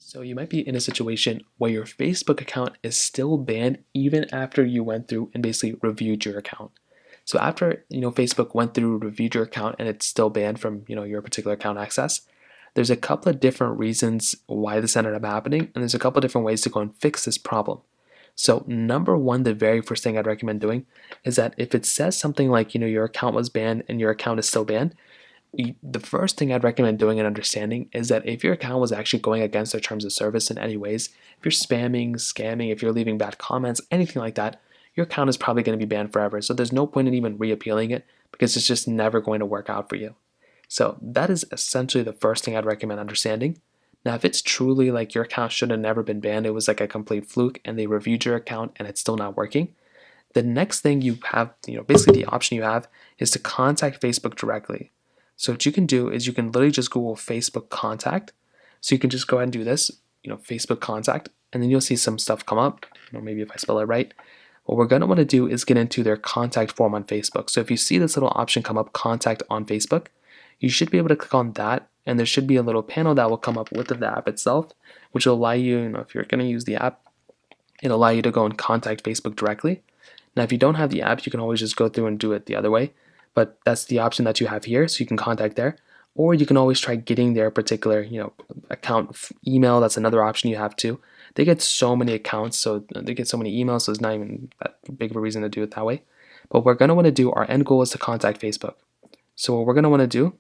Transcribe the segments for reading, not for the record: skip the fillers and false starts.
So you might be in a situation where your Facebook account is still banned even after you went through and basically reviewed your account. So after, Facebook went through, reviewed your account and it's still banned from, your particular account access, there's a couple of different reasons why this ended up happening, and there's a couple of different ways to go and fix this problem. So number one, the very first thing I'd recommend doing is that if it says something like, your account was banned and your account is still banned, the first thing I'd recommend doing and understanding is that if your account was actually going against their terms of service in any ways, if you're spamming, scamming, if you're leaving bad comments, anything like that, your account is probably going to be banned forever. So there's no point in even reappealing it because it's just never going to work out for you. So that is essentially the first thing I'd recommend understanding. Now, if it's truly like your account should have never been banned, it was like a complete fluke and they reviewed your account and it's still not working, the next thing you have, basically the option you have is to contact Facebook directly. So what you can do is you can literally just Google Facebook contact. So you can just go ahead and do this, Facebook contact, and then you'll see some stuff come up. Maybe if I spell it right. What we're going to want to do is get into their contact form on Facebook. So if you see this little option come up, contact on Facebook, you should be able to click on that, and there should be a little panel that will come up with the app itself, which will allow you, if you're going to use the app, it'll allow you to go and contact Facebook directly. Now, if you don't have the app, you can always just go through and do it the other way, but that's the option that you have here, so you can contact there. Or you can always try getting their particular, account email. That's another option you have too. They get so many accounts, so they get so many emails, so it's not even that big of a reason to do it that way. But we're going to want to do, our end goal is to contact Facebook. So what we're going to want to do,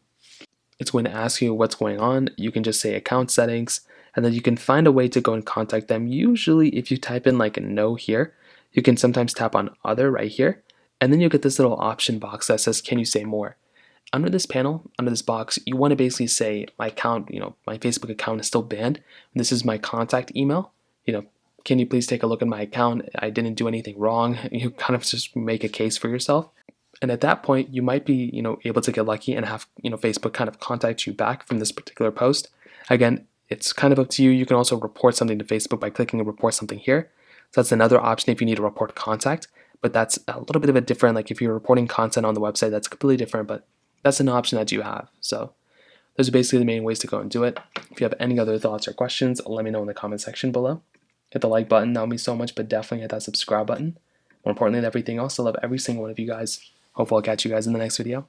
it's going to ask you what's going on. You can just say account settings, and then you can find a way to go and contact them. Usually if you type in like a no here, you can sometimes tap on other right here, and then you get this little option box that says, can you say more? Under this panel, under this box, you want to basically say my account, my Facebook account is still banned. This is my contact email. Can you please take a look at my account? I didn't do anything wrong. You kind of just make a case for yourself. And at that point, you might be, able to get lucky and have, Facebook kind of contact you back from this particular post. Again, it's kind of up to you. You can also report something to Facebook by clicking report something here. So that's another option if you need to report contact, but that's a little bit of a different, like if you're reporting content on the website, that's completely different, but that's an option that you have. So those are basically the main ways to go and do it. If you have any other thoughts or questions, let me know in the comment section below. Hit the like button, that would mean so much, but definitely hit that subscribe button. More importantly than everything else, I love every single one of you guys. Hopefully I'll catch you guys in the next video.